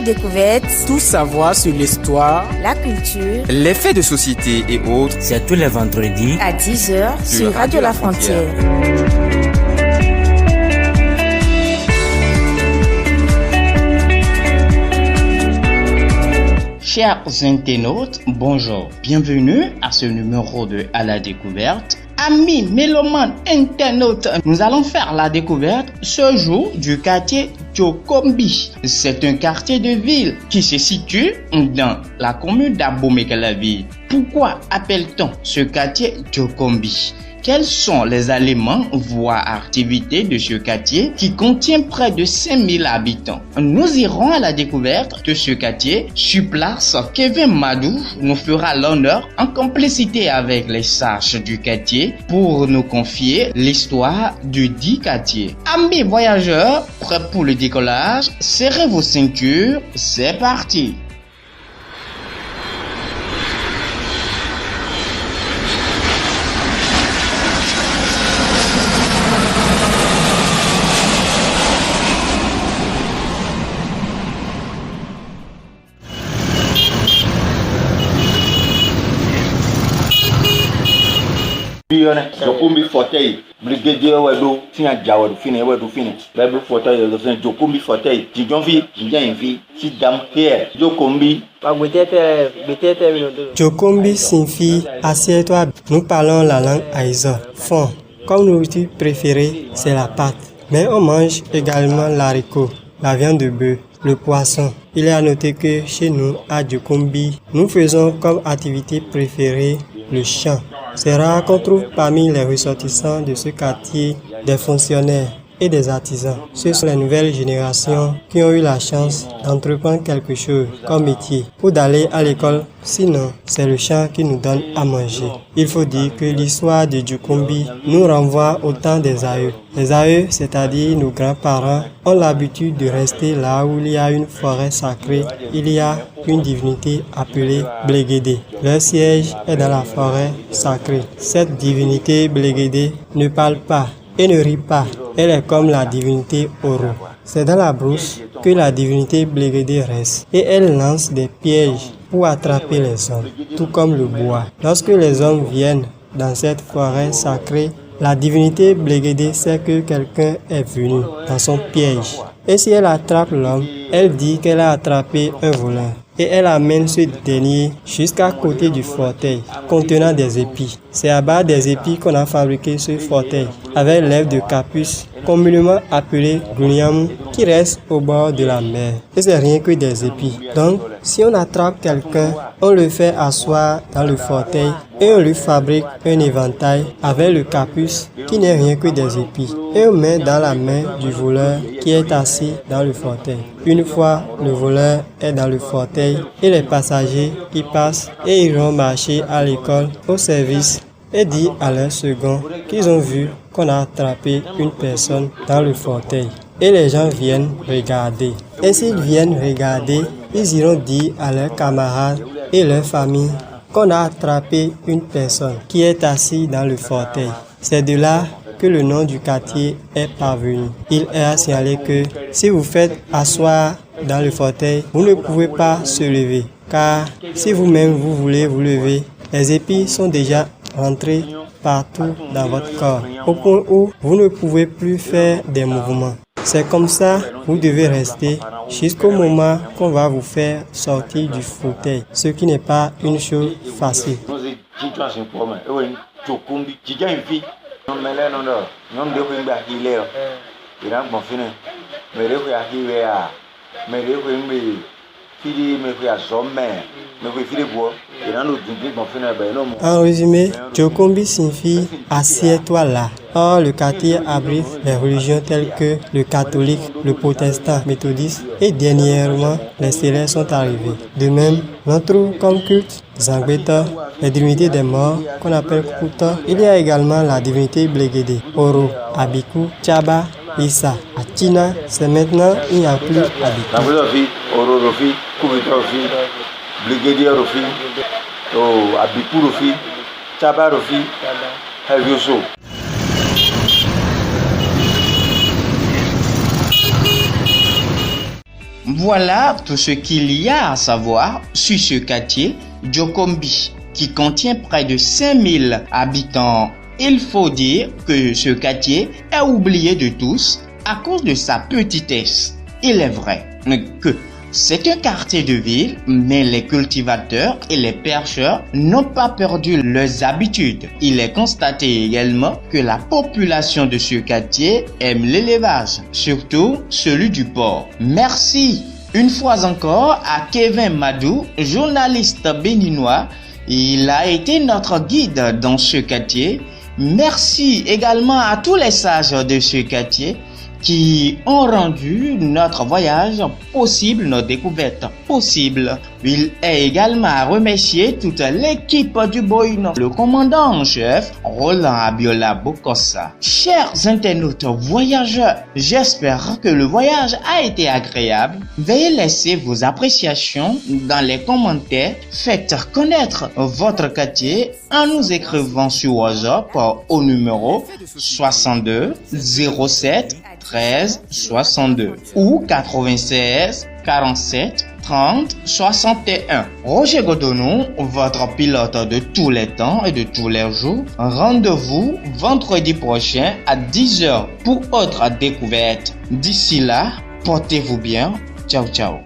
Découverte. Tout savoir sur l'histoire, la culture, les faits de société et autres. C'est tous les vendredis à 10h sur Radio La Frontière. Chers internautes, bonjour. Bienvenue à ce numéro de À la Découverte. Amis mélomanes internautes, nous allons faire la découverte ce jour du quartier Djokombi. C'est un quartier de ville qui se situe dans la commune d'Abomey-Calavi. Pourquoi appelle-t-on ce quartier Djokombi? Quels sont les éléments, voire activités de ce quartier qui contient près de 5000 habitants? Nous irons à la découverte de ce quartier. Sur place, Kevin Madou nous fera l'honneur en complicité avec les sages du quartier pour nous confier l'histoire du dit quartier. Amis voyageurs, prêts pour le décollage, serrez vos ceintures, c'est parti! Djokombi fauteuil, brigadier wedo, tina jawo fini wedo fini. Bible fauteuil de fin Djokombi fauteuil. Jijonfi, jijanfi, sit down here. Djokombi. Djokombi signifie assieds-toi. Nous parlons la langue Aïza. Fond. Comme nourriture préférée, c'est la pâte. Mais on mange également l'haricot, la viande de bœuf, le poisson. Il est à noter que chez nous, à Djokombi, nous faisons comme activité préférée le chant. C'est rare qu'on trouve parmi les ressortissants de ce quartier des fonctionnaires et des artisans. Ce sont les nouvelles générations qui ont eu la chance d'entreprendre quelque chose comme métier ou d'aller à l'école. Sinon, c'est le chant qui nous donne à manger. Il faut dire que l'histoire de Djokombi nous renvoie au temps des aïeux. Les aïeux, c'est-à-dire nos grands-parents, ont l'habitude de rester là où il y a une forêt sacrée. Il y a une divinité appelée Bléguédé. Leur siège est dans la forêt sacrée. Cette divinité Bléguédé ne parle pas et ne rit pas. Elle est comme la divinité Oro. C'est dans la brousse que la divinité Bléguédé reste et elle lance des pièges pour attraper les hommes, tout comme le bois. Lorsque les hommes viennent dans cette forêt sacrée, la divinité Bléguédé sait que quelqu'un est venu dans son piège. Et si elle attrape l'homme, elle dit qu'elle a attrapé un voleur. Et elle amène ce dernier jusqu'à côté du fauteuil contenant des épis. C'est à base des épis qu'on a fabriqué ce fauteuil avec l'œuf de capuce, communément appelé Gouliamou, qui reste au bord de la mer. Et c'est rien que des épis. Donc, si on attrape quelqu'un, on le fait asseoir dans le fauteuil et on lui fabrique un éventail avec le capuce qui n'est rien que des épis. Et on met dans la main du voleur qui est assis dans le fauteuil. Une fois le voleur est dans le fauteuil et les passagers y passent et ils vont marcher à l'école au service et dire à leur second qu'ils ont vu qu'on a attrapé une personne dans le fauteuil. Et les gens viennent regarder. Et s'ils viennent regarder, ils iront dire à leurs camarades et leur famille qu'on a attrapé une personne qui est assise dans le fauteuil. C'est de là que le nom du quartier est parvenu. Il est à signaler que si vous faites asseoir dans le fauteuil, vous ne pouvez pas se lever. Car si vous-même vous voulez vous lever, les épis sont déjà rentrés partout dans votre corps, au point où vous ne pouvez plus faire des mouvements. C'est comme ça, vous devez rester jusqu'au moment qu'on va vous faire sortir du fauteuil, ce qui n'est pas une chose facile. En résumé, Djokombi signifie assieds-toi là. Or, le quartier abrite les religions telles que le catholique, le protestant, méthodiste et dernièrement, les célèbres sont arrivés. De même, l'on trouve comme culte Zangbeta, les divinités des morts qu'on appelle Kuta. Il y a également la divinité Bléguédé, Oro, Abiku, Tchaba, Issa. À Tina, c'est maintenant il n'y a plus Abiku. Oro Rofi, Kubita Rofi, Brigadier Rofi, Abiku Rofi, Tchaba Rofi, Helvioso. Voilà tout ce qu'il y a à savoir sur ce quartier Djokombi, qui contient près de 5000 habitants. Il faut dire que ce quartier est oublié de tous à cause de sa petitesse. Il est vrai que c'est un quartier de ville, mais les cultivateurs et les pêcheurs n'ont pas perdu leurs habitudes. Il est constaté également que la population de ce quartier aime l'élevage, surtout celui du porc. Merci une fois encore à Kevin Madou, journaliste béninois. Il a été notre guide dans ce quartier. Merci également à tous les sages de ce quartier qui ont rendu notre voyage possible, notre découverte possible. Il est également à remercier toute l'équipe du Boïno, le commandant en chef, Roland Abiola Bokossa. Chers internautes voyageurs, j'espère que le voyage a été agréable. Veuillez laisser vos appréciations dans les commentaires. Faites connaître votre quartier en nous écrivant sur WhatsApp au numéro 62 07 13 62 ou 96 47 30 61. Roger Godonou, votre pilote de tous les temps et de tous les jours. Rendez-vous vendredi prochain à 10h pour autre découverte. D'ici là, portez-vous bien. Ciao, ciao.